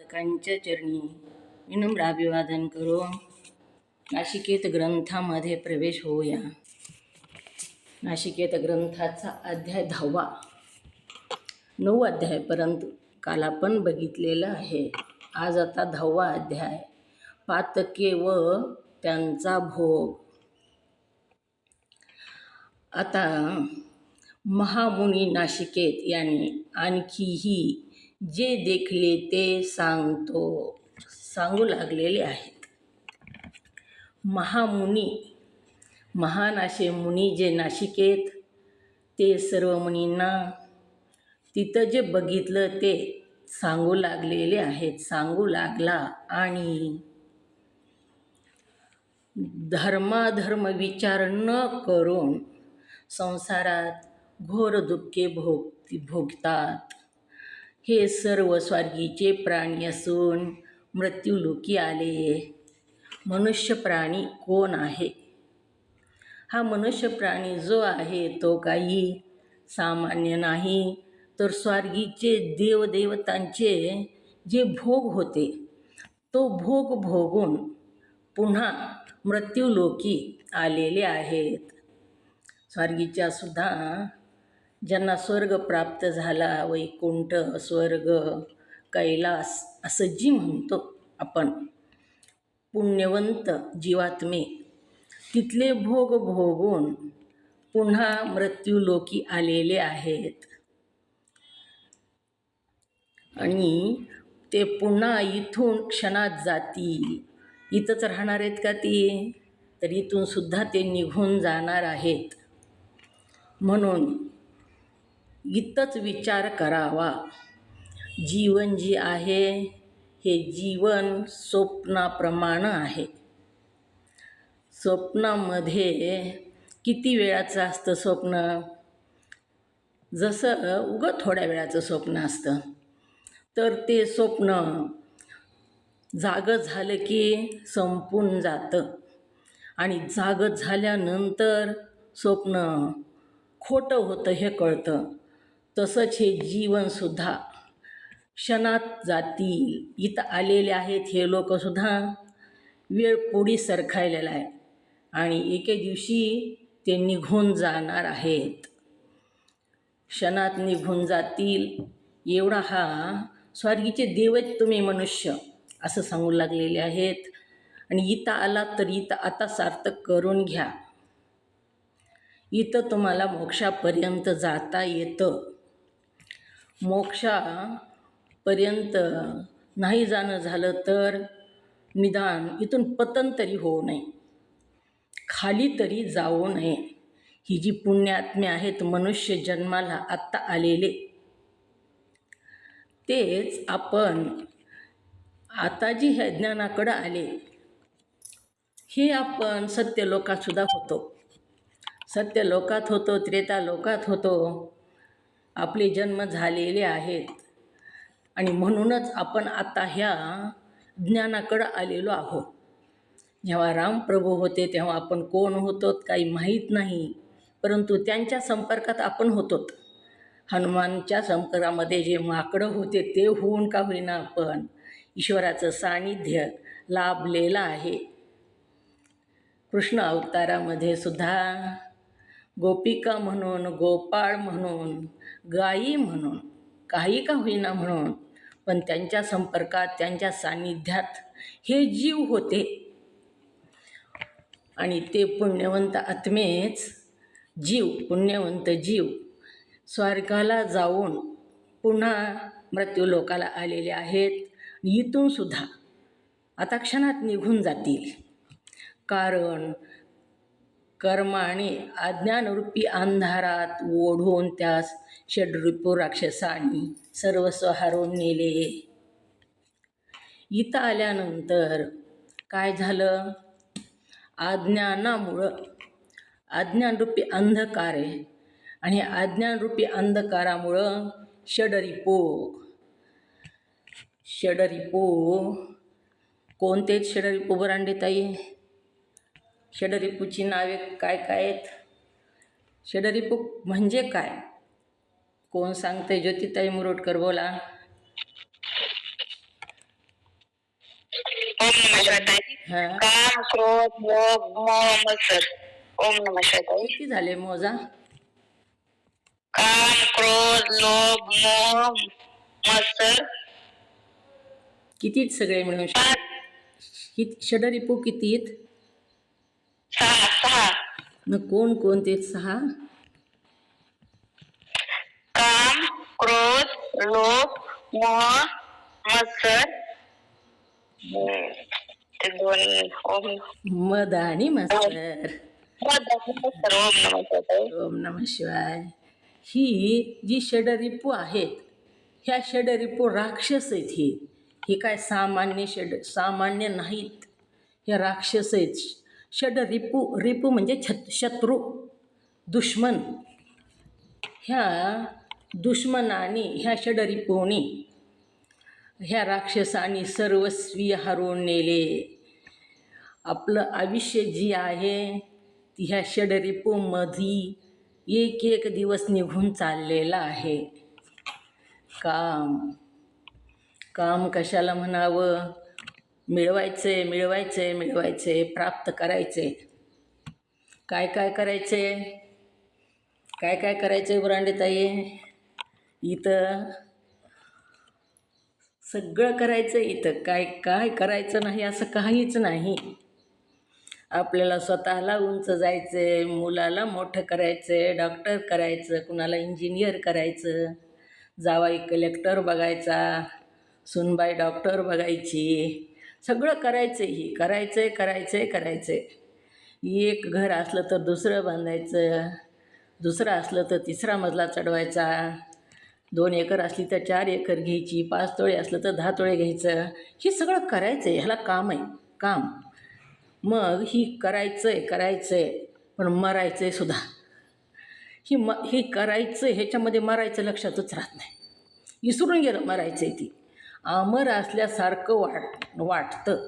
साधकांच्या चरणी विनम्र अभिवादन करून नाशिकेत ग्रंथामध्ये प्रवेश होऊया. नाशिकेत ग्रंथाचा अध्याय 10वा. 9 अध्याय परंतु काल आपण बघितलेलं आहे. आज आता 10वा अध्याय, पातके व त्यांचा भोग. आता महामुनी नाशिकेत यांनी आणखीही जे देखले ते सांगू लागलेले आहेत. महामुनी, महान असे मुनी जे नाशिकेत, ते सर्व मुनींना तिथं जे बघितलं ते सांगू लागलेले आहेत. सांगू लागला आणि धर्माधर्म विचार न करून संसारात घोर दुःखे भोगतात. हे सर्व स्वर्गीचे प्राणी असून मृत्यूलोकी आले. मनुष्य प्राणी कोण आहे? हा मनुष्य प्राणी जो आहे तो काही सामान्य नाही, तर स्वर्गीचे देवदेवतांचे जे भोग होते तो भोग भोगून पुन्हा मृत्यूलोकी आलेले आहेत. स्वर्गीच्या सुद्धा ज्यांना स्वर्ग प्राप्त झाला, वैकुंठ, स्वर्ग, कैलास असं जी म्हणतो आपण, पुण्यवंत जीवात्मे तिथले भोग भोगून पुन्हा मृत्यूलोकी आलेले आहेत. आणि ते पुन्हा इथून क्षणात जातील. इथंच राहणार आहेत का ती? तर इथून सुद्धा ते निघून जाणार आहेत. म्हणून इथंच विचार करावा. जीवन जे आहे हे जीवन स्वप्नाप्रमाणे आहे. स्वप्नामध्ये किती वेळाचं असतं स्वप्न? जसं उगं थोड्या वेळाचं स्वप्न असतं, तर ते स्वप्न जागं झालं की संपून जातं. आणि जागं झाल्यानंतर स्वप्न खोटं होतं हे कळतं. तसंच हे जीवनसुद्धा क्षणात जातील. इथं आलेले आहेत हे लोकसुद्धा वेळ पुढे सरखायलेला आहे आणि एके दिवशी ते निघून जाणार आहेत. क्षणात निघून जातील. एवढा हा स्वर्गीचे देवच तुम्ही मनुष्य असं सांगू लागलेले आहेत. आणि इथं आला तर इथं आता सार्थक करून घ्या. इथं तुम्हाला मोक्षापर्यंत जाता येतं. मोक्षापर्यंत नाही जाणं झालं तर निदान इथून पतन तरी होऊ नये, खाली तरी जाऊ नये. ही जी पुण्यात्मे आहेत मनुष्य जन्माला आत्ता आलेले, तेच आपण आता जी ह्या ज्ञानाकडं आले, हे आपण सत्यलोकातसुद्धा होतो. सत्यलोकात होतो, त्रेतालोकात होतो. आपले जन्म झालेले आहेत आणि म्हणूनच आपण आता ह्या ज्ञानाकडं आलेलो आहोत. जेव्हा रामप्रभू होते तेव्हा आपण कोण होतो काही माहीत नाही, परंतु त्यांच्या संपर्कात आपण होतो. हनुमानच्या संपर्कामध्ये जे माकडं होते ते होऊन का होईना आपण ईश्वराचं सानिध्य लाभलेलं आहे. कृष्ण अवतारामध्ये सुद्धा गोपिका म्हणून, गोपाळ म्हणून, गायी म्हणून, काही का होईना म्हणून, पण त्यांच्या संपर्कात, त्यांच्या सानिध्यात हे जीव होते. आणि ते पुण्यवंत आत्मेच जीव, पुण्यवंत जीव स्वर्गाला जाऊन पुन्हा मृत्यूलोकाला आलेले आहेत. इथून सुद्धा आता क्षणात निघून जातील. कारण कर्माने अज्ञानरूपी अंधारात ओढून त्यास षड्रिपू राक्षसांनी सर्वस्व हरवून नेले. इथं आल्यानंतर काय झालं? अज्ञानामुळं, अज्ञानरूपी अंधकार आहे आणि अज्ञानरूपी अंधकारामुळं षडरिपू कोणतेच षडरिपू बरांडेताई? षडरिपूची नावे काय काय आहेत? षडरिपू म्हणजे काय? कोण सांगते? ज्योतिताई मुरोटकर बोला. ओम नमः शिवाय ताई. हा काम, क्रोध, लोभ, मोह, मत्सर. ओम नमः शिवाय ताई. किती झाले मोजा? काम, क्रोध, लोभ, मोह, मत्सर. किती सगळे मिळून? किती षडरिपू किती आहेत? 6. मग कोण कोणते 6? काम, क्रोध, लोभ, मोह, मत्सर. ते 2. ओम मद आणि मत्सर. मत्सर. ओम नमः शिवाय ताई. ओम नमः शिवाय. ही जी षडरिपू आहेत, ह्या षडरिपू राक्षस आहेत. ही काय सामान्य नाहीत, हे राक्षस आहेत. रिपू म्हणजे शत्रू, दुश्मन. ह्या दुश्मनाने, ह्या षडरिपूंनी, ह्या राक्षसांनी सर्वस्वी हरवून नेले. आपलं आयुष्य जी आहे ती ह्या षडरिपूंमध्ये एक एक दिवस निघून चाललेला आहे. काम कशाला म्हणावं? मिळवायचे, प्राप्त करायचे. काय करायचे बुरांडेताई? इथं सगळं करायचं. इथं काय करायचं नाही असं काहीच नाही. आपल्याला स्वतःला उंच जायचं, मुलाला मोठं करायचं, डॉक्टर करायचं, कुणाला इंजिनियर करायचं, जावाई कलेक्टर बघायचा, सुनबाई डॉक्टर बघायची. सगळं करायचं. ही करायचं. एक घर असलं तर दुसरं बांधायचं, दुसरं असलं तर तिसरा मजला चढवायचा, 2 एकर असली तर 4 एकर घ्यायची, 5 तोळे असलं तर 10 तोळे घ्यायचं. हे सगळं करायचं. ह्याला काम आहे, काम. मग ही करायचंय पण मरायचंय सुद्धा. ही करायचं, ह्याच्यामध्ये मरायचं लक्षातच राहत नाही. विसरून गेलं मरायचंय. ती अमर असल्यासारखं वाटतं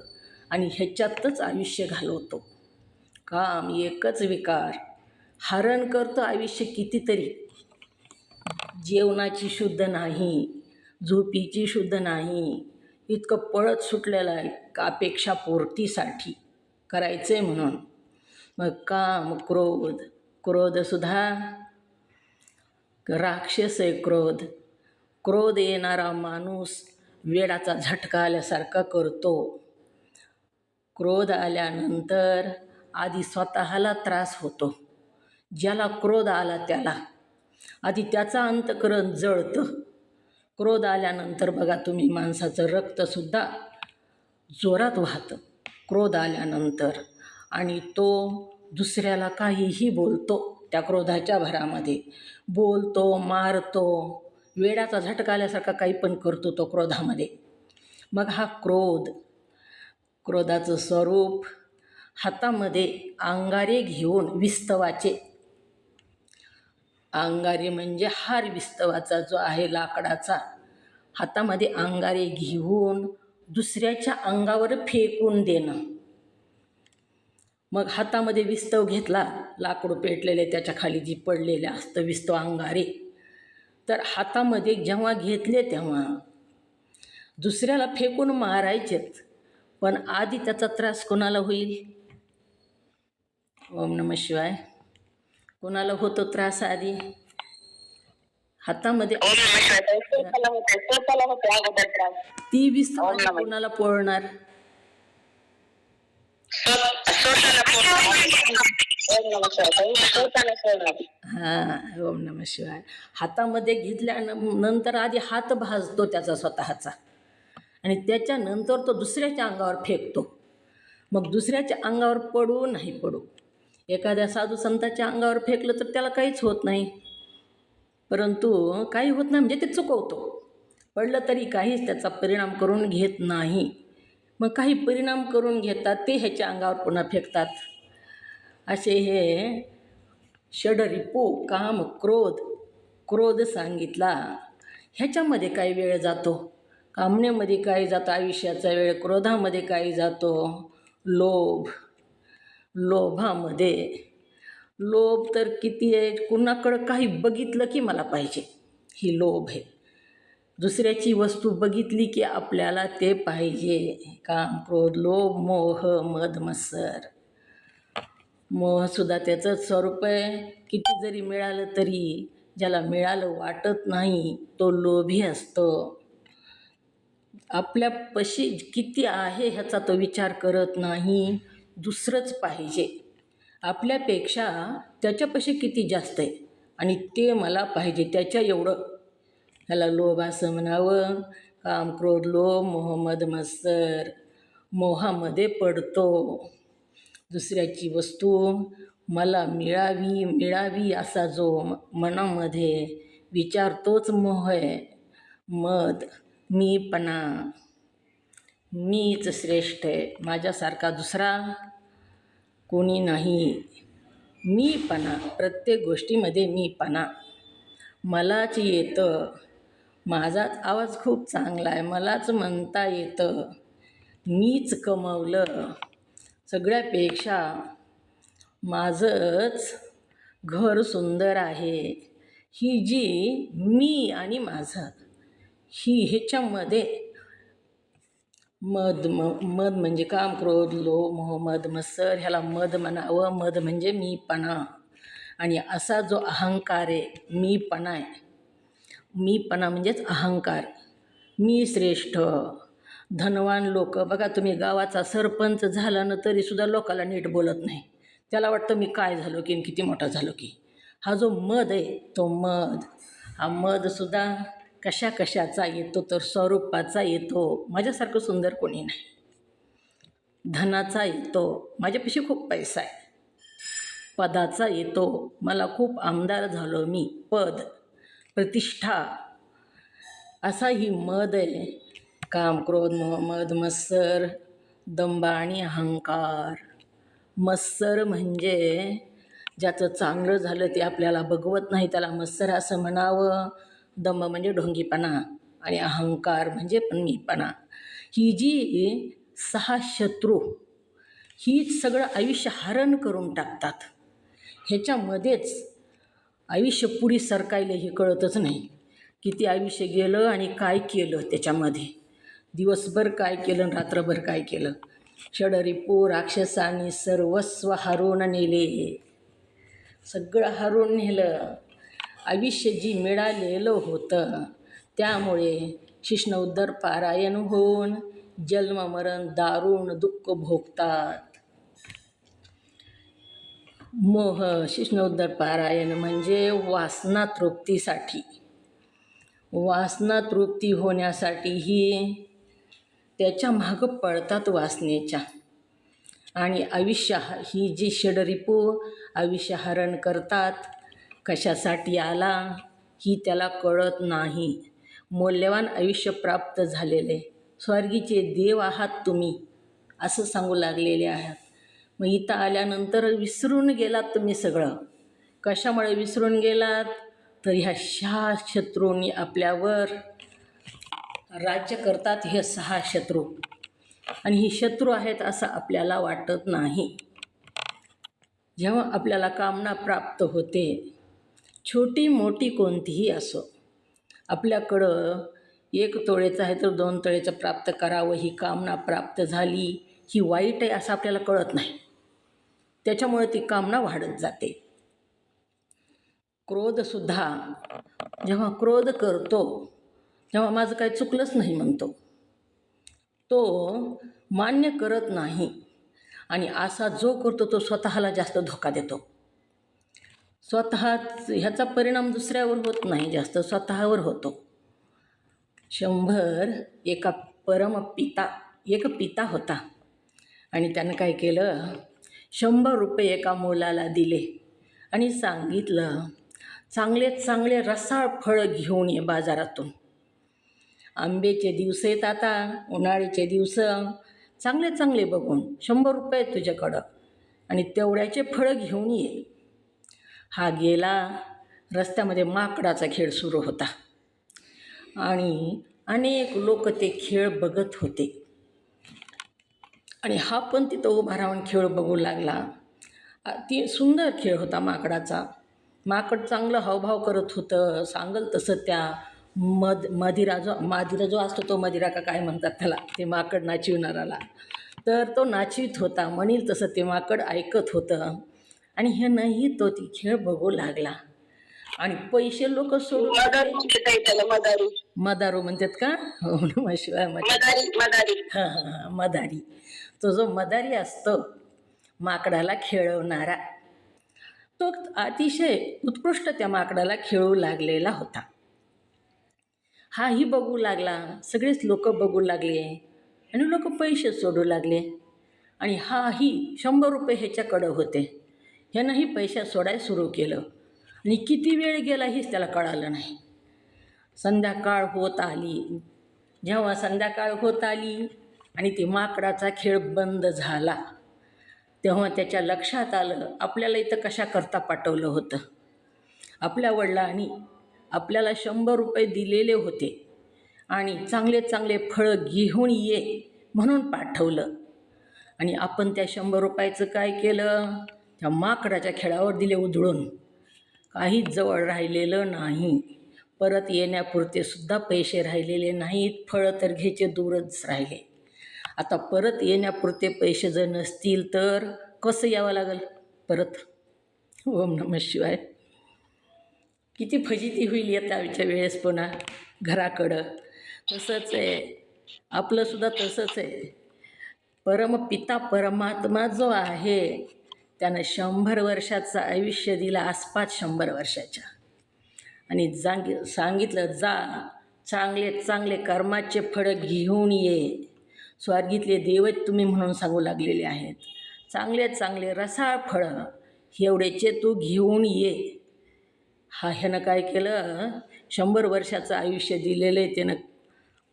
आणि ह्याच्यातच आयुष्य घालवतो. काम एकच विकार हरण करतं आयुष्य कितीतरी. जेवणाची शुद्ध नाही, झोपीची शुद्ध नाही, इतकं पळत सुटलेलं आहे अपेक्षा पूर्तीसाठी करायचे म्हणून. मग काम, क्रोधसुद्धा राक्षस आहे. क्रोध येणारा माणूस वेडाचा झटका आल्यासारखा करतो. क्रोध आल्यानंतर आधी स्वतःला त्रास होतो. ज्याला क्रोध आला त्याला आधी त्याचा अंतःकरण जळतं. क्रोध आल्यानंतर बघा तुम्ही, माणसाचं रक्तसुद्धा जोरात वाहतं क्रोध आल्यानंतर. आणि तो दुसऱ्याला काहीही बोलतो. त्या क्रोधाच्या भरामध्ये बोलतो, मारतो, वेडाचा झटका आल्यासारखा काही पण करतो तो क्रोधामध्ये. मग हा क्रोधाचं स्वरूप हातामध्ये अंगारे घेऊन विस्तवाचे, अंगारे म्हणजे हार विस्तवाचा जो आहे लाकडाचा, हातामध्ये अंगारे घेऊन दुसऱ्याच्या अंगावर फेकून देणं. मग हातामध्ये विस्तव घेतला, लाकूड पेटलेले त्याच्या खाली जी पडलेले असतं विस्तव अंगारे, तर हातामध्ये जेव्हा घेतले तेव्हा दुसऱ्याला फेकून मारायचेच, पण आधी त्याचा त्रास कोणाला होईल? ओम नमः शिवाय. कोणाला होतो त्रास आधी? हातामध्ये ती विस्तव कोणाला पोळणार? हां, ओम नमः शिवाय. हातामध्ये घेतल्यानंतर आधी हात भाजतो त्याचा स्वतःचा, आणि त्याच्यानंतर तो दुसऱ्याच्या अंगावर फेकतो. मग दुसऱ्याच्या अंगावर पडू नाही पडू, एखाद्या साधू संताच्या अंगावर फेकलं तर त्याला काहीच होत नाही, परंतु काही होत नाही म्हणजे ते चुकवतो. पडलं तरी काहीच त्याचा परिणाम करून घेत नाही. मग काही परिणाम करून घेतात ते ह्याच्या अंगावर पुन्हा फेकतात. असे हे षडरिपू काम, क्रोध सांगितला. ह्याच्यामध्ये काही वेळ जातो, कामनेमध्ये काही जातो आयुष्याचा वेळ, क्रोधामध्ये काही जातो, लोभ तर किती आहे. कुणाकडं काही बघितलं की मला पाहिजे, ही लोभ आहे. दुसऱ्याची वस्तू बघितली की आपल्याला ते पाहिजे. काम, क्रोध, लोभ, मोह, मद, मत्सर. मोहसुद्धा त्याचंच स्वरूप आहे. किती जरी मिळालं तरी ज्याला मिळालं वाटत नाही तो लोभी असतो. आपल्यापाशी किती आहे ह्याचा तो विचार करत नाही, दुसरंच पाहिजे. आपल्यापेक्षा त्याच्यापाशी किती जास्त आहे आणि ते मला पाहिजे त्याच्या एवढं. ह्याला लोभ असं म्हणावं. काम, क्रोध, लोभ, मोह, मद, मत्सर. मोहामध्ये पडतो. दुसऱ्याची वस्तू मला मिळावी मिळावी असा जो मनामध्ये विचार तोच मोह आहे. मद, मीपणा, मीच श्रेष्ठ आहे, माझ्यासारखा दुसरा कोणी नाही. मीपणा, प्रत्येक गोष्टीमध्ये मीपणा. मलाच येतं, माझाच आवाज खूप चांगला आहे, मलाच म्हणता येतं, मीच कमवलं, सगळ्यापेक्षा माझंच घर सुंदर आहे. ही जी मी आणि माझं ह्याच्यामध्ये मद म्हणजे काम, क्रोध, लोभ, मोह, मद, मत्सर. ह्याला मद म्हणावं. मद म्हणजे मीपणा. आणि असा जो अहंकार आहे, मीपणा आहे, मीपणा म्हणजेच अहंकार. मी श्रेष्ठ. धनवान लोक बघा, तुम्ही गावाचा सरपंच झाला ना तरीसुद्धा लोकाला नीट बोलत नाही. त्याला वाटतं मी काय झालो की किती मोठा झालो की. हा जो मद आहे तो मद, हा मदसुद्धा कशा कशाचा येतो तर स्वरूपाचा येतो. माझ्यासारखं सुंदर कोणी नाही. धनाचा येतो, माझ्यापाशी खूप पैसा आहे. पदाचा येतो, मला खूप आमदार झालो मी. पद, प्रतिष्ठा, असा ही मद आहे. काम, क्रोध, मोह, मद, मत्सर, दंभ आणि अहंकार. मत्सर म्हणजे ज्याचं चांगलं झालं ते आपल्याला बघवत नाही त्याला मत्सर असं म्हणावं. दंभ म्हणजे ढोंगीपणा आणि अहंकार म्हणजे पण मीपणा. ही जी 6 शत्रू हीच सगळं आयुष्य हरण करून टाकतात. ह्याच्यामध्येच आयुष्य पुढे सरकायला हे कळतच नाही. किती आयुष्य गेलं आणि काय केलं त्याच्यामध्ये. दिवसभर काय केलं आणि रात्रभर काय केलं. षडरिपू राक्षसांनी सर्वस्व हरून नेले. सगळं हरून नेलं. आयुष्य जी मिळालेलं होतं त्यामुळे शिष्णोद्धर पारायण होऊन जन्म मरण दारुण दुःख भोगतात. मोह, शिष्णोद्धर पारायण म्हणजे वासना तृप्तीसाठी. वासना तृप्ती होण्यासाठीही त्याच्या मागं पळतात वासनेच्या. आणि आयुष्य ही जी षडरिपू आयुष्य हरण करतात, कशासाठी आला ही त्याला कळत नाही. मौल्यवान आयुष्य प्राप्त झालेले, स्वर्गीचे देव आहात तुम्ही असं सांगू लागलेले आहात. मग इथं आल्यानंतर विसरून गेलात तुम्ही सगळं. कशामुळे विसरून गेलात तर ह्या 6 शत्रूंनी आपल्यावर राज्य करतात. हे 6 शत्रू आणि ही शत्रू आहेत असं आपल्याला वाटत नाही. जेव्हा आपल्याला कामना प्राप्त होते, छोटी मोठी कोणतीही असो, आपल्याकडं 1 तोळेचं आहे तर 2 तोळेचं प्राप्त करावं, ही कामना प्राप्त झाली, ही वाईट आहे असं आपल्याला कळत नाही. त्याच्यामुळे ती कामना वाढत जाते. क्रोधसुद्धा जेव्हा क्रोध करतो तेव्हा माझं काही चुकलंच नाही म्हणतो, तो मान्य करत नाही. आणि असा जो करतो तो स्वतःला जास्त धोका देतो. ह्याचा परिणाम दुसऱ्यावर होत नाही, जास्त स्वतःवर होतो. 100 एक पिता होता आणि त्यानं काय केलं, 100 रुपये एका मुलाला दिले आणि सांगितलं, चांगले चांगले रसाळ फळं घेऊन ये बाजारातून. आंब्याचे दिवस आहेत आता, उन्हाळ्याचे दिवस, चांगले चांगले बघून 100 रुपये तुझ्याकडं आणि तेवढ्याचे फळं घेऊन ये. हा गेला. रस्त्यामध्ये माकडाचा खेळ सुरू होता आणि अनेक लोक ते खेळ बघत होते आणि हा पण तिथं उभा राहून खेळ बघू लागला. ती सुंदर खेळ होता माकडाचा. माकड चांगलं हावभाव करत होतं, सांगल तसं त्या मादिरा जो असतो तो मदिरा का काय म्हणतात त्याला, ते माकड नाचिवणाराला. तर तो नाचित होता, म्हणील तसं ते माकड ऐकत होतं. आणि ह्यानंही तो ती खेळ बघू लागला. आणि पैसे लोक सोडून मदारी म्हणते ताई त्याला, मदारी. मदारू म्हणतात का? हो नमः शिवाय म्हणतात. मदारी मदारी. हां हां हां, मदारी. तो जो मदारी असतो माकडाला खेळवणारा, तो अतिशय उत्कृष्ट त्या माकडाला खेळू लागलेला होता. हाही बघू लागला, सगळेच लोक बघू लागले आणि लोक पैसे सोडू लागले. आणि हाही 100 रुपये ह्याच्याकडं होते. ह्यानंही पैसे सोडायला सुरू केलं. आणि किती वेळ गेला हेच त्याला कळालं नाही. संध्याकाळ होत आली. जेव्हा संध्याकाळ होत आली आणि ते माकडाचा खेळ बंद झाला, तेव्हा त्याच्या लक्षात आलं आपल्याला इथं कशाकरता पाठवलं होतं. आपल्या वडिलांनी आपल्याला 100 रुपये दिलेले होते आणि चांगले चांगले फळं घेऊन ये म्हणून पाठवलं. आणि आपण त्या 100 रुपयाचं काय केलं? त्या माकडाच्या खेळावर दिले उधळून. काहीच जवळ राहिलेलं नाही. परत येण्यापुरते सुद्धा पैसे राहिलेले नाहीत. फळं तर घ्यायचे दूरच राहिले. आता परत येण्यापुरते पैसे जर नसतील तर कसं यावं लागेल परत? ओम नमः शिवाय. किती फजिती होईल येत्याच्या वेळेस पुन्हा घराकडं. तसंच आहे आपलंसुद्धा, तसंच आहे. परमपिता परमात्मा जो आहे त्यानं 100 वर्षाचं आयुष्य दिलं, आसपास 100 वर्षाच्या. आणि सांगितलं जा चांगले चांगले कर्माचे फळं घेऊन ये. स्वर्गीतले देवच तुम्ही म्हणून सांगू लागलेले आहेत. चांगले चांगले रसाळ फळं एवढेचे तू घेऊन ये. ह्यानं काय केलं? 100 वर्षाचं आयुष्य दिलेलं आहे त्यानं.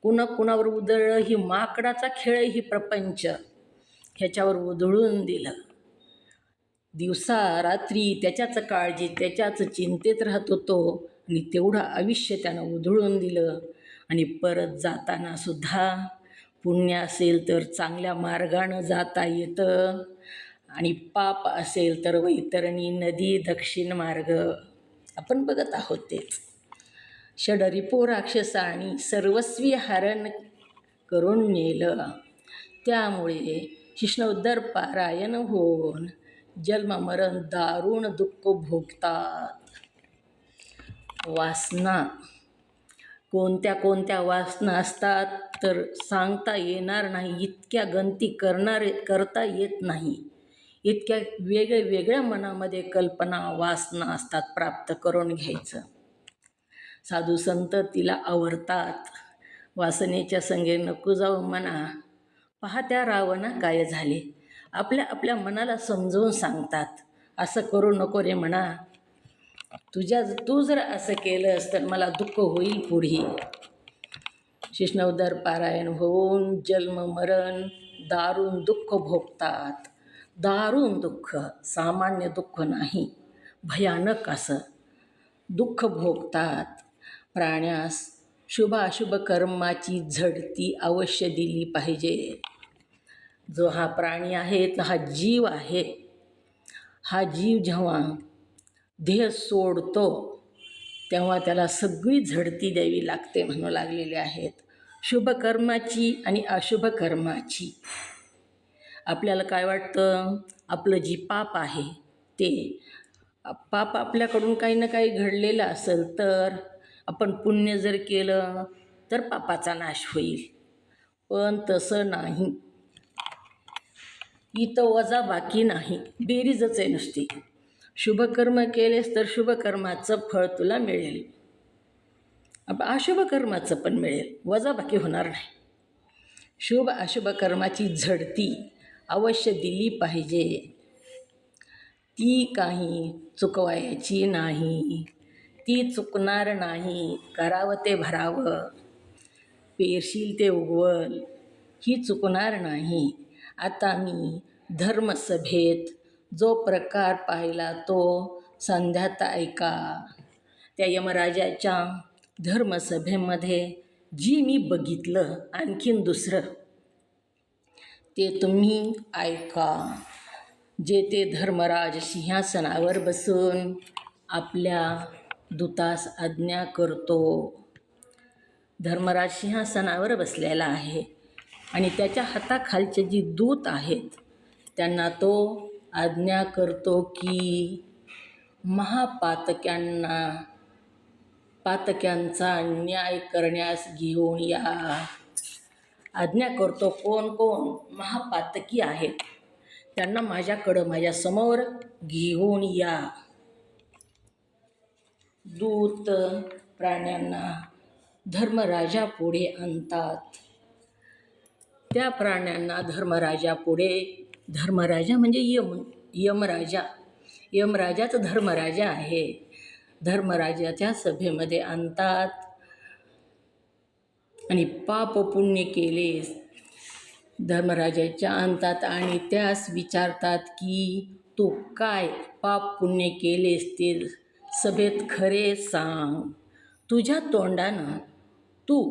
कुणावर उधळलं? ही माकडाचा खेळ, ही प्रपंच ह्याच्यावर उधळून दिलं. दिवसा रात्री त्याच्याच काळजी, त्याच्याच चिंतेत राहत होतो. आणि तेवढं आयुष्य त्यानं उधळून दिलं. आणि परत जाताना सुद्धा पुण्य असेल तर चांगल्या मार्गानं जाता येतं, आणि पाप असेल तर वैतरणी नदी दक्षिण मार्ग. आपण बघत आहोत तेच. षडरिपो राक्षसांनी सर्वस्वी हरण करून नेलं. त्यामुळे कृष्णोद्धर पारायण होऊन जन्म मरण दारुण दुःख भोगतात. वासना कोणत्या कोणत्या वासना असतात तर सांगता येणार नाही. इतक्या गणती करता येत नाही. इतक्या वेगळ्या मनामध्ये कल्पना वासना असतात प्राप्त करून घ्यायचं. साधू संत तिला आवरतात. वासनेच्या संगे नको जाऊ मना, पाहत्या रावणा काय झाले. आपल्या मनाला समजवून सांगतात, असं करू नको रे म्हणा. तू जर असं केलंस तर मला दुःख होईल पुढे. कृष्णोद्धर पारायण होऊन जन्म मरण दारुण दुःख भोगतात. दारुण दुःख, सामान्य दुःख नाही, भयानक असं दुःख भोगतात. प्राण्यास शुभ अशुभ कर्माची झडती अवश्य दिली पाहिजे. जो हा प्राणी आहे, हा जीव आहे, हा जीव जेव्हा देह सोडतो तेव्हा त्याला सगळी झडती द्यावी लागते म्हणू लागलेले आहेत. शुभ कर्माची आणि अशुभ कर्माची. आपल्याला काय वाटतं? आपलं जी पाप आहे ते पाप आपल्याकडून काही ना काही घडलेलं असेल तर आपण पुण्य जर केलं तर पापाचा नाश होईल. पण तसं नाही. इथं वजा बाकी नाही, बेरीजच आहे नुसती. शुभकर्म केलेस तर शुभकर्माचं फळ तुला मिळेल, अशुभ कर्माचं पण मिळेल, वजा बाकी होणार नाही. शुभ अशुभ कर्माची झडती अवश्य दिली पाहिजे. ती काही चुकवायची नाही, ती चुकणार नाही. करावं ते भरावं, पेरशील ते उगवल, ही चुकणार नाही. आता मी धर्मसभेत जो प्रकार पाहिला तो संध्यात ऐका. त्या यमराजाच्या धर्मसभेमध्ये जी मी बघितलं आणखीन दुसरं ते तुम्ही ऐका. जे ते धर्मराज सिंहासनावर बसून आपल्या दूतास आज्ञा करतो. धर्मराज सिंहासनावर बसलेला आहे आणि त्याच्या हाताखालचे जी दूत आहेत त्यांना तो आज्ञा करतो की पातक्यांचा न्याय करण्यास घेऊन या. आज्ञा करतो कोण कोण महापातकी आहेत त्यांना माझ्या समोर घेऊन या. दूत प्राण्यांना धर्मराजापुढे आणतात. त्या प्राण्यांना धर्मराजा म्हणजे यमराजाच धर्मराजा आहे. धर्मराजाच्या सभेमध्ये आणतात आणि पाप पुण्य केले धर्मराजाच्या आणतात आणि त्यास विचारतात की तू काय पाप पुण्य केलेस ते सभेत खरे सांग. तुझ्या तोंडानं तू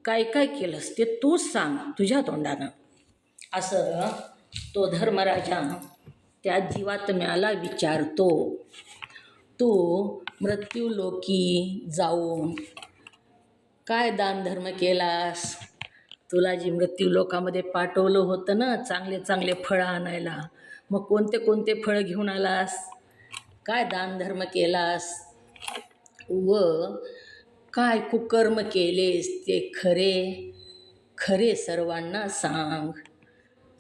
काय काय केलंस ते तूच सांग तुझ्या तोंडानं. असं तो धर्मराजा त्या जीवात्म्याला विचारतो. तू मृत्यूलोकी जाऊन काय दानधर्म केलास? तुला जी मृत्यूलोकामध्ये पाठवलं होतं ना चांगले चांगले फळं आणायला, मग कोणते कोणते फळं घेऊन आलास? काय दानधर्म केलास? व काय कुकर्म केलेस ते खरे सर्वांना सांग.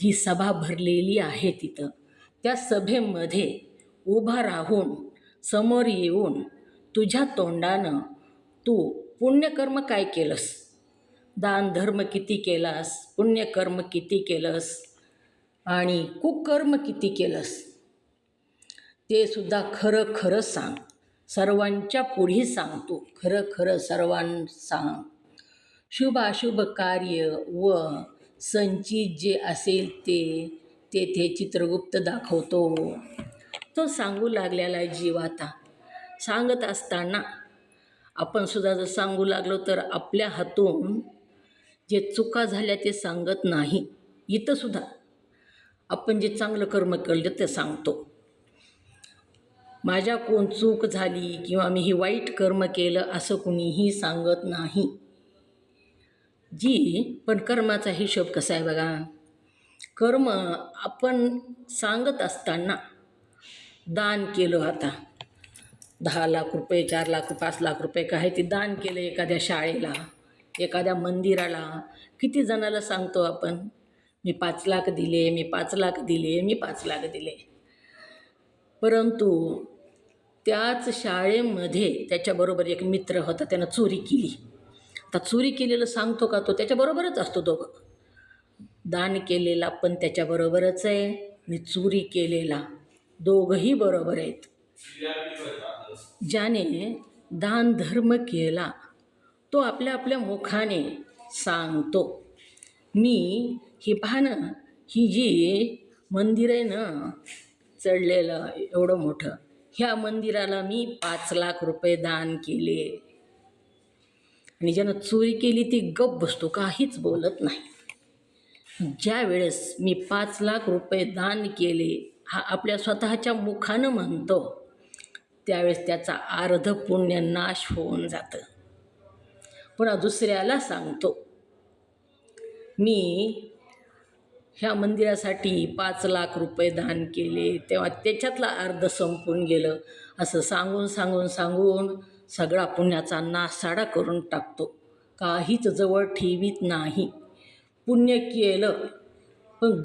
जी सभा भरलेली आहे तिथं त्या सभेमध्ये उभा राहून समोर येऊन तुझ्या तोंडानं तू पुण्यकर्म काय केलंस, दानधर्म किती केलास, पुण्यकर्म किती केलंस आणि कुकर्म किती केलंस ते सुद्धा खरं खरं सांग. सर्वांच्या पुढे सांग तू खरं खरं सर्वांना सांग. शुभाशुभ कार्य व संचित जे असेल ते तेथे चित्रगुप्त दाखवतो. तो सांगू लागलेला जीव आता सांगत असताना आपण सुद्धा जर सांगू लागलो तर आपल्या हातून जे चुका झाल्या ते सांगत नाही. इथं सुद्धा आपण जे चांगलं कर्म केलं ते सांगतो. माझ्या कोण चूक झाली किंवा मी ही वाईट कर्म केलं असं कुणीही सांगत नाही. पण कर्माचा हिशोब कसा आहे बघा. कर्म आपण सांगत असताना दान केलं, आता 10 लाख रुपये 4 लाख 5 लाख रुपये काय ते दान केलं एखाद्या शाळेला, एखाद्या मंदिराला. किती जणाला सांगतो आपण मी 5 लाख दिले, मी 5 लाख दिले, मी 5 लाख दिले. परंतु त्याच शाळेमध्ये त्याच्याबरोबर एक मित्र होता, त्यानं चोरी केली. आता चोरी केलेलं सांगतो का तो? त्याच्याबरोबरच असतो दोघं. दान केलेला पण त्याच्याबरोबरच आहे आणि चोरी केलेला दोघंही बरोबर आहेत. ज्याने दान धर्म केला तो आपल्या आपल्या मुखाने सांगतो. मी ही पाहणं, ही जी मंदिर आहे ना चढलेलं एवढं मोठं, ह्या मंदिराला मी 5 लाख रुपये दान केले. आणि ज्यानं चोरी केली ती गप्प बसतो, काहीच बोलत नाही. ज्या वेळेस मी 5 लाख रुपये दान केले हा आपल्या स्वतःच्या मुखानं म्हणतो त्यावेळेस त्याचा अर्ध पुण्य नाश होऊन जातं. पुन्हा दुसऱ्याला सांगतो मी ह्या मंदिरासाठी 5 लाख रुपये दान केले, तेव्हा त्याच्यातला अर्ध संपून गेलं. असं सांगून सांगून सांगून सगळा पुण्याचा नासाडा करून टाकतो. काहीच जवळ ठेवीत नाही. पुण्य केलं पण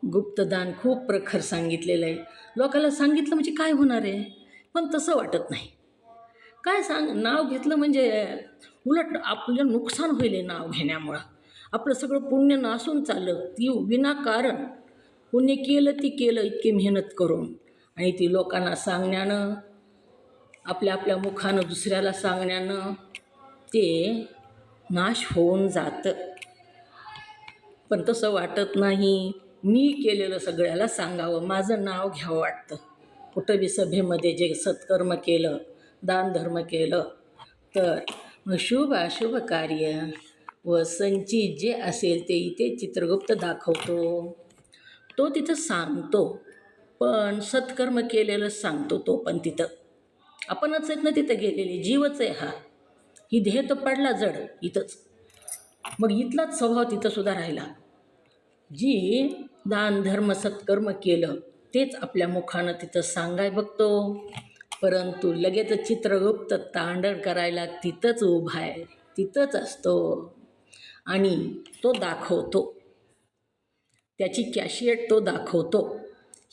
गुप्तदान खूप प्रखर सांगितलेलं आहे. लोकांना सांगितलं म्हणजे काय होणार आहे, पण तसं वाटत नाही. काय नाव घेतलं म्हणजे उलट आपलं नुकसान होईल. नाव घेण्यामुळं आपलं सगळं पुण्य नासून चाललं. ती विनाकारण पुण्य केलं ती केलं इतकी मेहनत करून, आणि ती लोकांना सांगण्यानं, आपल्या आपल्या मुखानं दुसऱ्याला सांगण्यानं ते नाश होऊन जातं. पण तसं वाटत नाही. मी केलेलं सगळ्याला सांगावं, माझं नाव घ्यावं वाटतं. कुठं बी सभेमध्ये जे सत्कर्म केलं, दानधर्म केलं तर मग शुभ अशुभ कार्य व संचित जे असेल ते इथे चित्रगुप्त दाखवतो. तो तिथं सांगतो, पण सत्कर्म केलेलं सांगतो तो पण तिथं. आपणच आहेत ना तिथं गेलेले, जीवच आहे हा. ही देह तर पडला जड इथंच, मग इथलाच स्वभाव तिथं सुद्धा राहिला. जी दान धर्म सत्कर्म केलं तेच आपल्या मुखानं तिथं सांगाय बघतो, परंतु लगेच चित्रगुप्त तांडण करायला तिथंच उभा आहे, तिथंच असतो आणि तो दाखवतो, त्याची कॅशिएट तो दाखवतो.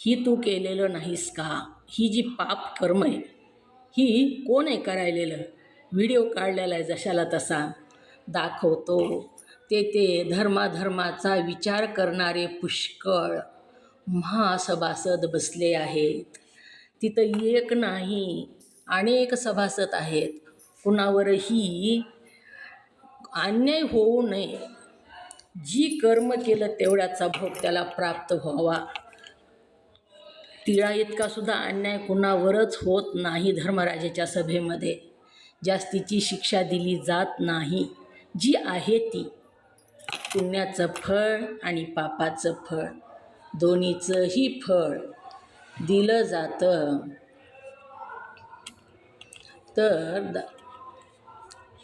ही तू केलेलं नाहीस का? ही जी पाप कर्म आहे ही कोण आहे करायलेलं? व्हिडिओ काढलेला आहे जशाला तसा दाखवतो. ते धर्माधर्माचा विचार करणारे पुष्कळ महासभासद बसले आहेत. तिथं एक नाही अनेक सभासद आहेत. कुणावरही अन्याय होऊ नये, जी कर्म केलं तेवढ्याचा भोग त्याला प्राप्त व्हावा. तिळा इतका सुद्धा अन्याय कुणावरच होत नाही. धर्मराजाच्या सभेमध्ये जास्तीची शिक्षा दिली जात नाही. जी आहे ती पुण्याचं फळ आणि पापाचं फळ दोन्हीचंही फळ दिलं जातं. तर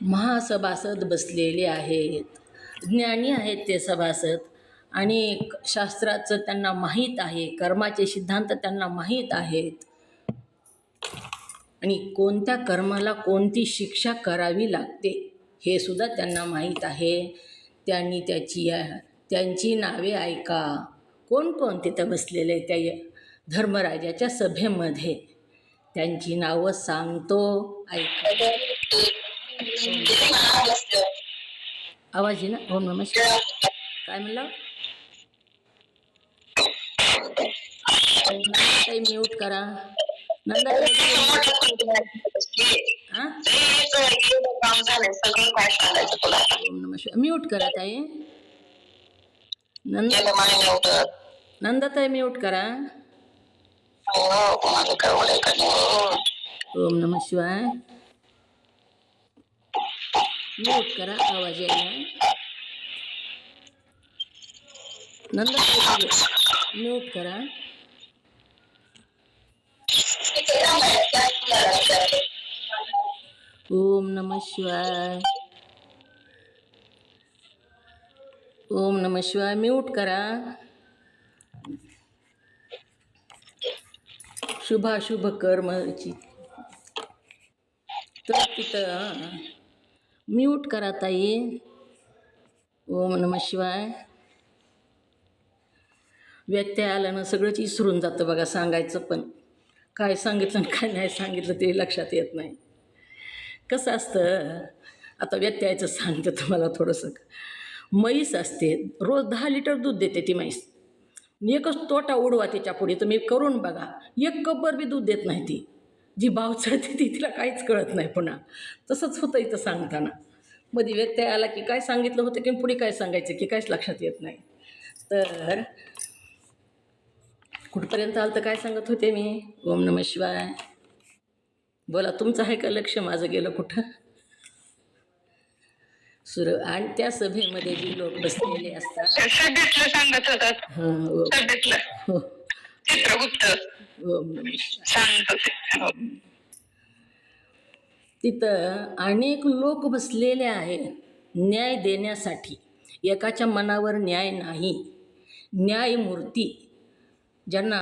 महासभासद बसलेले आहेत, ज्ञानी आहेत ते सभासद, आणि शास्त्राचं त्यांना माहीत आहे, कर्माचे सिद्धांत त्यांना माहीत आहेत आणि कोणत्या कर्माला कोणती शिक्षा करावी लागते हे सुद्धा त्यांना माहीत आहे. त्यांनी त्यांची नावे ऐका. कोण कोण तिथं बसलेले त्या धर्मराजाच्या सभेमध्ये त्यांची नावं सांगतो, ऐका. आवाज आहे ना? ओम नमः शिवाय. काय म्हणलं? नंदाताई म्यूट करा. नंदाताई हां ओम नमः शिवाय. म्यूट करा ताई. नंदाताई म्यूट करा. ओम नमः शिवाय. म्यूट करा, आवाज यायला. नंदाताई म्यूट करा. ओम नमः शिवाय. ओम नमः शिवाय. म्यूट करा. शुभाशुभ कर्मची तर तिथं म्यूट करा ताई. ओम नमः शिवाय. व्यत्यय आलं ना सगळंच विसरून जातं बघा सांगायचं, पण काय सांगितलं आणि काय नाही सांगितलं ते लक्षात येत नाही. कसं असतं, आता व्यत्ययाचं सांगते तुम्हाला थोडंसं. म्हैस असते, रोज 10 लिटर दूध देते ती म्हैस. एकच तोटा उडवा त्याच्या पुढे तुम्ही करून बघा, 1 कपभर बी दूध देत नाही ती. जी भाव चढते ती तिला काहीच कळत नाही. पुन्हा तसंच होतं इथं सांगताना. मध्ये व्यत्यय आला की काय सांगितलं होतं की पुढे काय सांगायचं की काहीच लक्षात येत नाही. तर कुठपर्यंत आलं तर काय सांगत होते मी? ओम नमः शिवाय. बोला, तुमचं आहे का लक्ष? माझं गेलं कुठं? आणि त्या सभेमध्ये जे लोक बसलेले असतात सांगत होतात. हो. चित्रगुप्त ओम नमः शिवाय. सांगत होते. तिथं अनेक लोक बसलेले आहेत न्याय देण्यासाठी. एकाच्या मनावर न्याय नाही. न्यायमूर्ती ज्यांना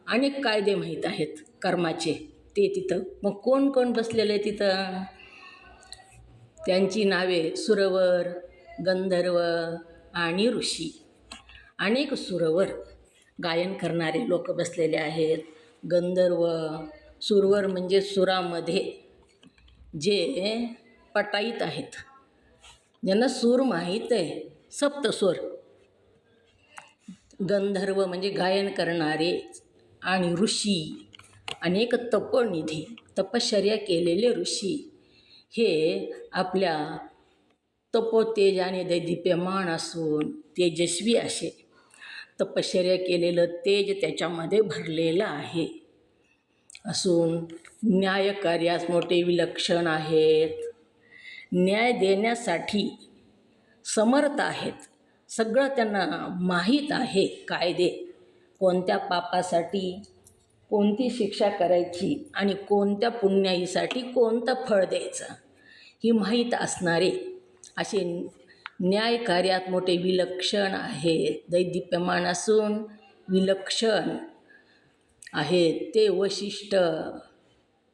अनेक कायदे माहीत आहेत कर्माचे ते तिथं. मग कोण कोण बसलेले तिथं? त्यांची नावे सुरवर, गंधर्व आणि ऋषी. अनेक सुरवर गायन करणारे लोक बसलेले आहेत. गंधर्व, सुरवर म्हणजे सुरामध्ये जे पटाईत आहेत, ज्यांना सूर माहीत आहे, सप्तस्वर. गंधर्व म्हणजे गायन करणारे, आणि ऋषी अनेक तपनिधी तपश्चर्या केलेले ऋषी. हे आपल्या तपोतेजाने दैदिप्यमान असून तेजस्वी असे तपश्चर्या केलेलं तेज त्याच्यामध्ये भरलेलं आहे असून न्यायकार्यास मोठे विलक्षण आहेत. न्याय देण्यासाठी समर्थ आहेत. सगळं त्यांना माहीत आहे. कायदे कोणत्या पापासाठी कोणती शिक्षा करायची आणि कोणत्या पुण्याईसाठी कोणतं फळ द्यायचं ही माहीत असणारे असे न्यायकार्यात मोठे विलक्षण आहेत, दैदिप्यमान असून विलक्षण आहेत ते वशिष्ठ,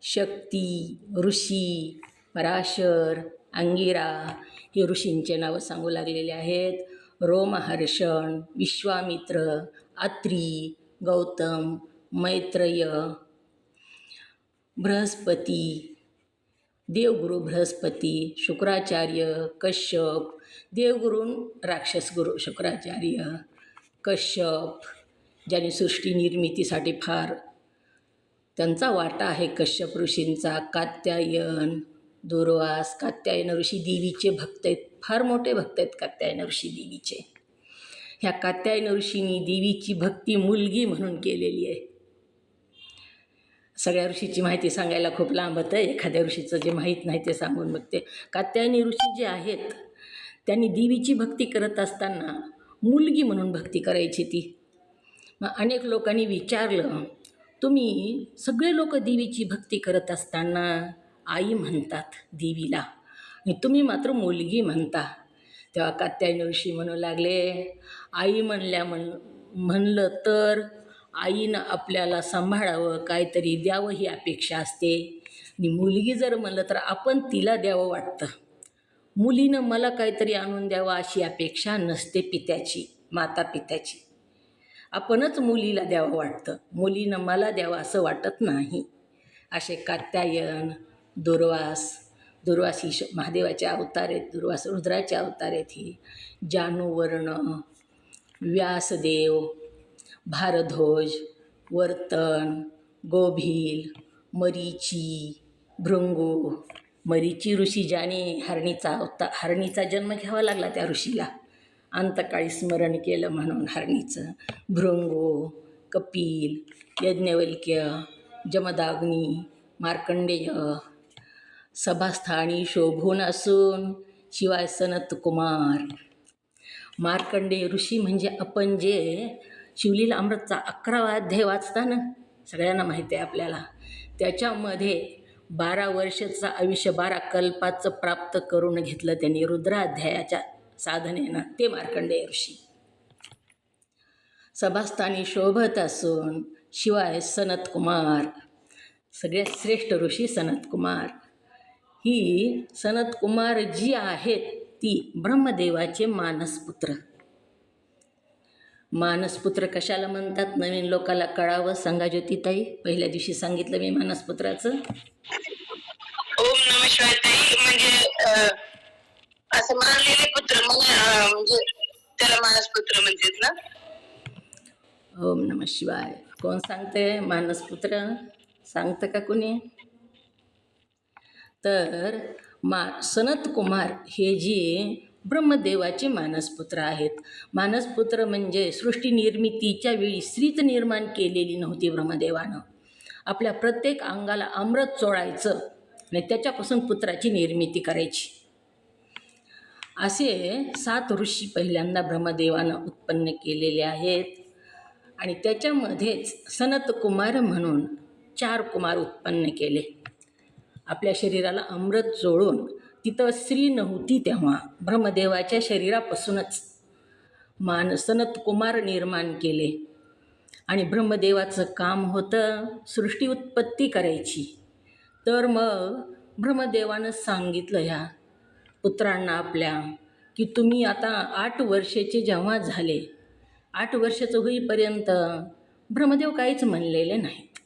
शक्ती, ऋषी, पराशर, अंगिरा हे ऋषींचे नावं सांगू लागलेले आहेत. रोमहर्षण, विश्वामित्र, अत्री, गौतम, मैत्रेय, बृहस्पती, देवगुरु बृहस्पती, शुक्राचार्य, कश्यप, देवगुरून राक्षसगुरू शुक्राचार्य, कश्यप ज्याने सृष्टी निर्मितीसाठी फार त्यांचा वाटा आहे कश्यप ऋषींचा, कात्यायन, दूर्वास. कात्यायन ऋषी देवीचे भक्त आहेत, फार मोठे भक्त आहेत कात्यायन ऋषी देवीचे. ह्या कात्यायन ऋषींनी देवीची भक्ती मुलगी म्हणून केलेली आहे. सगळ्या ऋषीची माहिती सांगायला खूप लांब होतं, एखाद्या ऋषीचं जे माहीत नाही ते सांगून बघते. कात्यायनी ऋषी जे आहेत त्यांनी देवीची भक्ती करत असताना मुलगी म्हणून भक्ती करायची ती. मग अनेक लोकांनी विचारलं, तुम्ही सगळे लोक देवीची भक्ती करत असताना आई म्हणतात देवीला आणि तुम्ही मात्र मुलगी म्हणता. तेव्हा कात्यायन ऋषी म्हणू लागले, आई म्हणलं तर आईनं आपल्याला सांभाळावं, काहीतरी द्यावं ही अपेक्षा असते. आणि मुलगी जर म्हणलं तर आपण तिला द्यावं वाटतं. मुलीनं मला काहीतरी आणून द्यावं अशी अपेक्षा नसते पित्याची, माता पित्याची. आपणच मुलीला द्यावं वाटतं, मुलीनं मला द्यावं असं वाटत नाही. असे कात्यायन, दुर्वास ही महादेवाचे अवतार आहेत, दुर्वास रुद्राचे अवतार आहेत. ही जानुवर्ण, व्यासदेव, भारद्वाज, वर्तन, गोभील, मरीची, भृंगू. मरीची ऋषी ज्याने हरणीचा जन्म घ्यावा लागला त्या ऋषीला, अंतकाळी स्मरण केलं म्हणून हरणीचं. भृंगू, कपिल, यज्ञवल्क्य, जमदाग्नी, मार्कंडेय, सभास्थानी शोभून असून शिवाय सनत कुमार. मार्कंडेय ऋषी म्हणजे आपण जे शिवलीला अमृतचा 11वा अध्याय वाचता ना, सगळ्यांना माहिती आहे आपल्याला, त्याच्यामध्ये 12 वर्षाचं आयुष्य 12 कल्पाचं प्राप्त करून घेतलं त्यांनी रुद्राध्यायाच्या साधनेनं, ते मार्कंडेय ऋषी. सभास्थानी शोभत असून शिवाय सनत कुमार, सगळ्यात श्रेष्ठ ऋषी सनत कुमार. ही सनत कुमार जी आहेत ती ब्रह्मदेवाचे मानसपुत्र. मानसपुत्र कशाला म्हणतात नवीन लोकाला कळावं सांगा ज्योतिताई. पहिल्या दिवशी सांगितलं मी मानसपुत्राचं. ओम नमः शिवाय ताई. म्हणजे असं मानलेले पुत्र म्हणजे त्याला मानसपुत्र म्हणतात ना. ओम नमः शिवाय. कोण सांगते मानसपुत्र? सांगतं का कुणी? तर सनत कुमार हे जे ब्रह्मदेवाचे मानसपुत्र आहेत. मानसपुत्र म्हणजे सृष्टी निर्मितीच्या वेळी स्त्रीच निर्माण केलेली नव्हती ब्रह्मदेवानं. आपल्या प्रत्येक अंगाला अमृत चोळायचं आणि त्याच्यापासून पुत्राची निर्मिती करायची. असे 7 ऋषी पहिल्यांदा ब्रह्मदेवानं उत्पन्न केलेले आहेत. आणि त्याच्यामध्येच सनत कुमार म्हणून 4 कुमार उत्पन्न केले. आपल्या शरीराला अमृत चोळून, तिथं स्त्री नव्हती तेव्हा ब्रह्मदेवाच्या शरीरापासूनच सनत कुमार निर्माण केले. आणि ब्रह्मदेवाचं काम होतं सृष्टी उत्पत्ती करायची. तर मग ब्रह्मदेवानं सांगितलं ह्या पुत्रांना आपल्या की तुम्ही आता 8 वर्षाचे जेव्हा झाले, 8 वर्षाचं होईपर्यंत ब्रह्मदेव काहीच म्हणलेले नाहीत.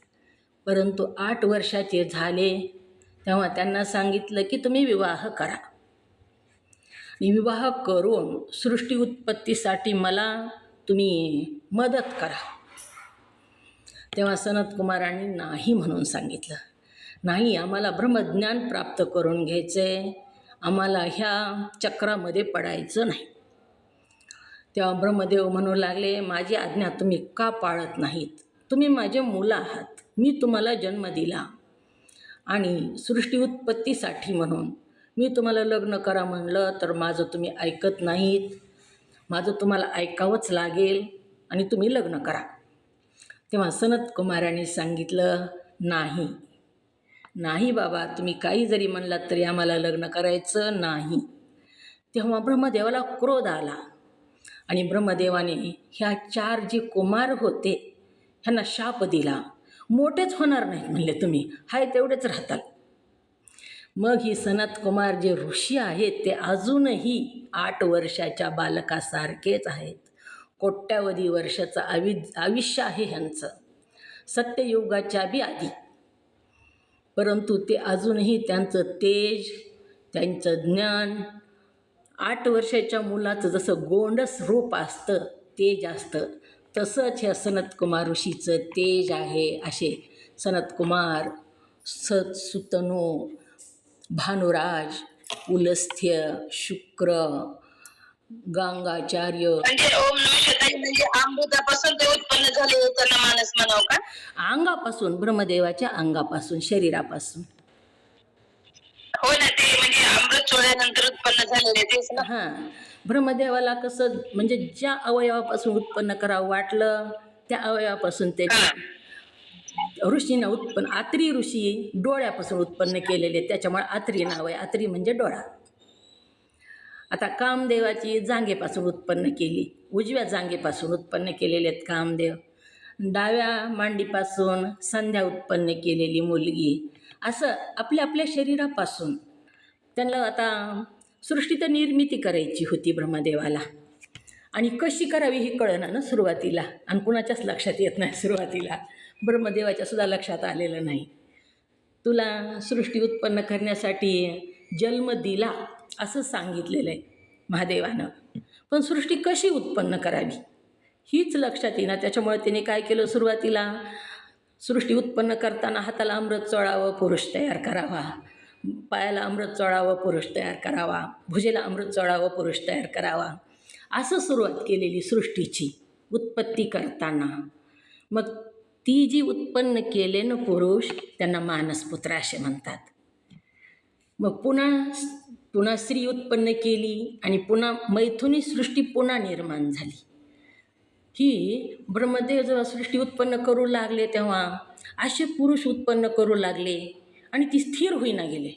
परंतु 8 वर्षाचे झाले तेव्हा त्यांना सांगितलं की तुम्ही विवाह करा. विवाह करून सृष्टी उत्पत्तीसाठी मला तुम्ही मदत करा. तेव्हा सनत कुमारांनी नाही म्हणून सांगितलं. नाही, आम्हाला ब्रह्मज्ञान प्राप्त करून घ्यायचे, आम्हाला ह्या चक्रामध्ये पडायचं नाही. तेव्हा ब्रह्मदेव म्हणू लागले, माझी आज्ञा तुम्ही का पाळत नाहीत? तुम्ही माझे मुलं आहात, मी तुम्हाला जन्म दिला आणि सृष्टी उत्पत्तीसाठी म्हणून मी तुम्हाला लग्न करा म्हणलं तर माझं तुम्ही ऐकत नाहीत. माझं तुम्हाला ऐकावंच लागेल आणि तुम्ही लग्न करा. तेव्हा सनत कुमारांनी सांगितलं, नाही, नाही बाबा, तुम्ही काही जरी म्हणलात तरी आम्हाला लग्न करायचं नाही. तेव्हा ब्रह्मदेवाला क्रोध आला आणि ब्रह्मदेवाने ह्या 4 जे कुमार होते ह्यांना शाप दिला. मोठेच होणार नाहीत म्हणले, तुम्ही हाय तेवढेच राहताल. मग ही सनत कुमार जे ऋषी आहेत ते अजूनही 8 वर्षाच्या बालकासारखेच आहेत. कोट्यावधी वर्षाचं आयुष्य आहे ह्यांचं, सत्ययुगाच्या बी आधी. परंतु ते अजूनही त्यांचं तेज, त्यांचं ज्ञान, 8 वर्षाच्या मुलाचं जसं गोंडस रूप असतं, तेज असतं, तसंच ह्या सनतकुमार ऋषीचं तेज आहे. असे सनतकुमार, सुतनू, भानुराज, पुलस्त्य, शुक्र, गांगाचार्य. म्हणजे ओम नमः शिवाय म्हणजे अमृतापासून ते उत्पन्न झाले त्यांना मानस म्हणावं का? अंगापासून, ब्रह्मदेवाच्या अंगापासून, शरीरापासून. हो ना, ते म्हणजे अमृत चोळल्यानंतर उत्पन्न झालेले तेच ना. हां, ब्रह्मदेवाला कसं म्हणजे ज्या अवयवापासून उत्पन्न करावं वाटलं त्या अवयवापासून ते ऋषींना उत्पन्न. आत्री ऋषी डोळ्यापासून उत्पन्न केलेले, त्याच्यामुळे आत्री नाव आहे. आत्री म्हणजे डोळा. आता कामदेवाची जांघेपासून उत्पन्न केली, उजव्या जांघेपासून उत्पन्न केलेले आहेत कामदेव. डाव्या मांडीपासून संध्या उत्पन्न केलेली मुलगी. असं आपल्या आपल्या शरीरापासून त्यांना आता सृष्टी तर निर्मिती करायची होती ब्रह्मदेवाला, आणि कशी करावी ही कळेना ना सुरुवातीला, आणि कुणाच्याच लक्षात येत नाही सुरुवातीला. ब्रह्मदेवाच्या सुद्धा लक्षात आलेलं नाही. तुला सृष्टी उत्पन्न करण्यासाठी जन्म दिला असं सांगितलेलं आहे महादेवानं, पण सृष्टी कशी उत्पन्न करावी हीच लक्षात येईना. त्याच्यामुळे त्याने काय केलं, सुरुवातीला सृष्टी उत्पन्न करताना हाताला अमृत चोळावं, पुरुष तयार करावा, पायाला अमृत चोळावं, पुरुष तयार करावा, भुजेला अमृत चोळावं, पुरुष तयार करावा, असं सुरुवात केलेली सृष्टीची उत्पत्ती करताना. मग ती जी उत्पन्न केले ना पुरुष, त्यांना मानसपुत्र असे म्हणतात. मग पुन्हा स्त्री उत्पन्न केली आणि पुन्हा मैथुनी सृष्टी पुन्हा निर्माण झाली. ही ब्रह्मदेव जेव्हा सृष्टी उत्पन्न करू लागले तेव्हा असे पुरुष उत्पन्न करू लागले आणि ती स्थिर होईना गेले.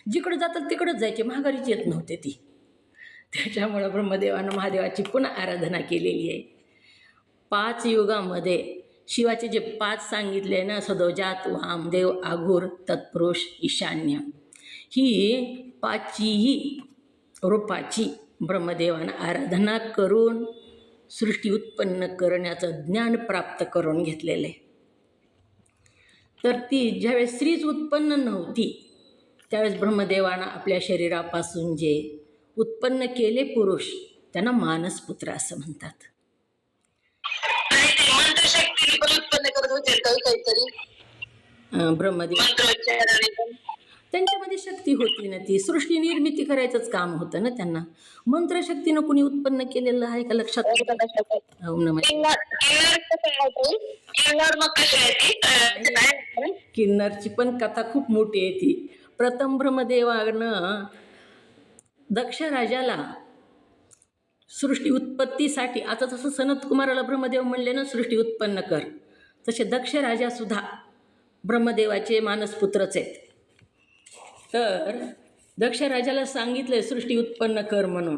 जिकडं जातात तिकडंच जायचे, माघारीच येत नव्हते ती. त्याच्यामुळं ब्रह्मदेवानं महादेवाची पुन्हा आराधना केलेली आहे. 5 युगामध्ये शिवाचे जे 5 सांगितले ना, सदोजात, वामदेव, आघूर, तत्पुरुष, ईशान्य, ही 5ही रूपाची ब्रह्मदेवानं आराधना करून सृष्टी उत्पन्न करण्याचं ज्ञान प्राप्त करून घेतलेलं आहे. तर ती ज्यावेळेस स्त्रीच उत्पन्न नव्हती त्यावेळेस ब्रह्मदेवानं आपल्या शरीरापासून जे उत्पन्न केले पुरुष, त्यांना मानसपुत्र असं म्हणतात. नाही, ते मंत्रशक्तीने पण उत्पन्न करत होते काहीतरी ब्रह्मदेव मंत्रोच्चाराने पण. त्यांच्यामध्ये शक्ती होती ना, ती सृष्टी निर्मिती करायचंच काम होतं ना त्यांना. मंत्रशक्तीनं कुणी उत्पन्न केलेलं आहे का लक्षात? ओम नमः. किन्नर मग कशी आहे ती? किन्नरची पण कथा खूप मोठी आहे ती. प्रथम ब्रह्मदेवानं दक्ष राजाला सृष्टी उत्पत्तीसाठी, आता जसं सनतकुमाराला ब्रह्मदेव म्हणले ना सृष्टी उत्पन्न कर, तसे दक्ष राजासुद्धा ब्रह्मदेवाचे मानसपुत्रच आहेत. तर दक्ष राजाला सांगितलं सृष्टी उत्पन्न कर म्हणून.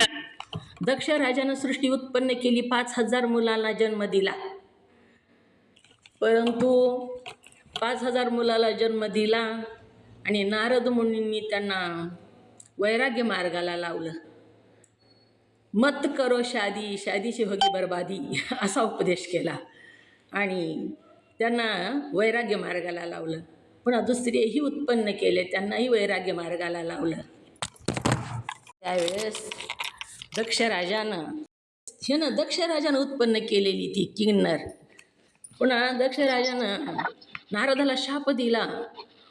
दक्ष राजानं सृष्टी उत्पन्न केली, 5000 मुलांना जन्म दिला. परंतु 5000 मुलाला जन्म दिला आणि नारद मुनींनी त्यांना वैराग्य मार्गाला लावलं. मत करो शादी, शादीशी होगी बर्बादी, असा उपदेश केला आणि त्यांना वैराग्य मार्गाला लावलं. पुन्हा दुसरेही उत्पन्न केले, त्यांनाही वैराग्य मार्गाला लावलं. त्यावेळेस दक्ष राजानं उत्पन्न केलेली ती किन्नर. पुन्हा दक्ष राजानं नारदाला शाप दिला,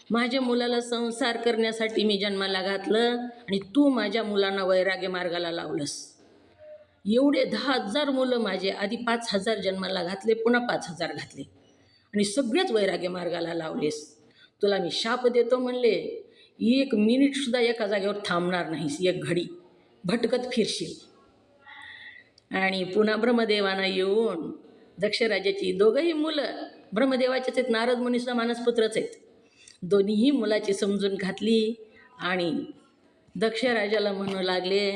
माझ्या मुलाला संसार करण्यासाठी मी जन्माला घातलं आणि तू माझ्या मुलांना वैराग्य मार्गाला लावलंस. एवढे 10,000 मुलं माझे, आधी 5,000 जन्माला घातले, पुन्हा 5,000 घातले आणि सगळेच वैराग्य मार्गाला लावलेस. तुला मी शाप देतो म्हणले, 1 मिनिटसुद्धा एका जागेवर थांबणार नाहीस, 1 घडी भटकत फिरशील. आणि पुन्हा ब्रह्मदेवानं येऊन दक्षराजाची दोघंही मुलं ब्रह्मदेवाचेच आहेत, नारद मुनीसुद्धा मानसपुत्रच आहेत. दोन्हीही मुलाची समजून घातली आणि दक्ष राजाला म्हणू लागले,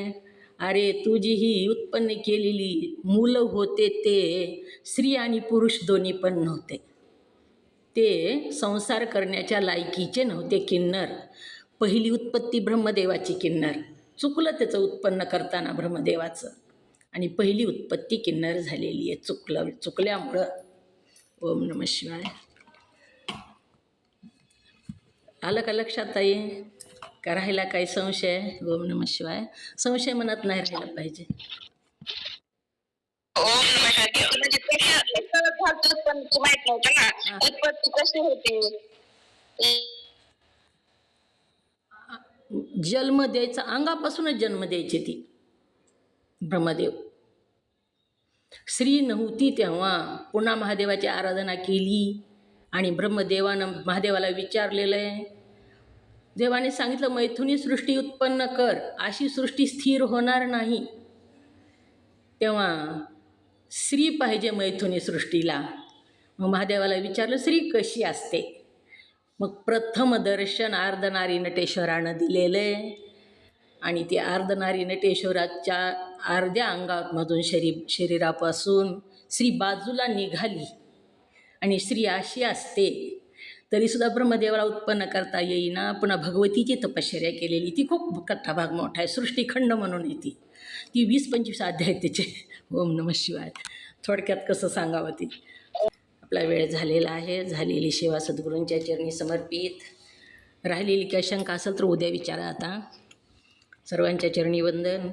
अरे तुझी ही उत्पन्न केलेली मुलं होते ते स्त्री आणि पुरुष दोन्ही पण नव्हते. ते संसार करण्याच्या लायकीचे नव्हते किन्नर. पहिली उत्पत्ती ब्रह्मदेवाची किन्नर. चुकलं त्याचं उत्पन्न करताना ब्रह्मदेवाचं आणि पहिली उत्पत्ती किन्नर झालेली आहे चुकल्यामुळं. ओम नमः शिवाय. आलं का लक्षात ताई? का राहिला काही संशय? ओम नमः शिवाय. संशय मनात नाही राहिला पाहिजे. ओम नमः शिवाय. म्हणजे उत्पन्न माहित नव्हतं ना, उत्पत्ती कशी होती? जन्म द्यायचा, अंगापासूनच जन्म द्यायची ती ब्रह्मदेव. स्त्री नव्हती तेव्हा पुन्हा महादेवाची आराधना केली आणि ब्रह्मदेवानं महादेवाला विचारलेलं आहे. देवाने सांगितलं मैथुनी सृष्टी उत्पन्न कर, अशी सृष्टी स्थिर होणार नाही. तेव्हा स्त्री पाहिजे मैथुनी सृष्टीला. मग महादेवाला विचारलं स्त्री कशी असते? मग प्रथम दर्शन अर्धनारी नटेश्वरानं दिलेलं आहे आणि ती अर्धनारी नटेश्वराच्या अर्ध्या अंगामधून शरीरापासून स्त्री बाजूला निघाली आणि स्त्री अशी असते तरीसुद्धा ब्रह्मदेवाला उत्पन्न करता येईना. पुन्हा भगवतीची तपश्चर्या केलेली, ती खूप कथा भाग मोठा आहे, सृष्टीखंड म्हणून येते ती. 20-25 अध्याय त्याचे. ओम नमः शिवाय. थोडक्यात कसं सांगावं ती. आपला वेळ झालेला आहे. झालेली सेवा सद्गुरूंच्या चरणी समर्पित. राहिलेली काही शंका असेल तर उद्या विचारा. आता सर्वांच्या चरणी वंदन.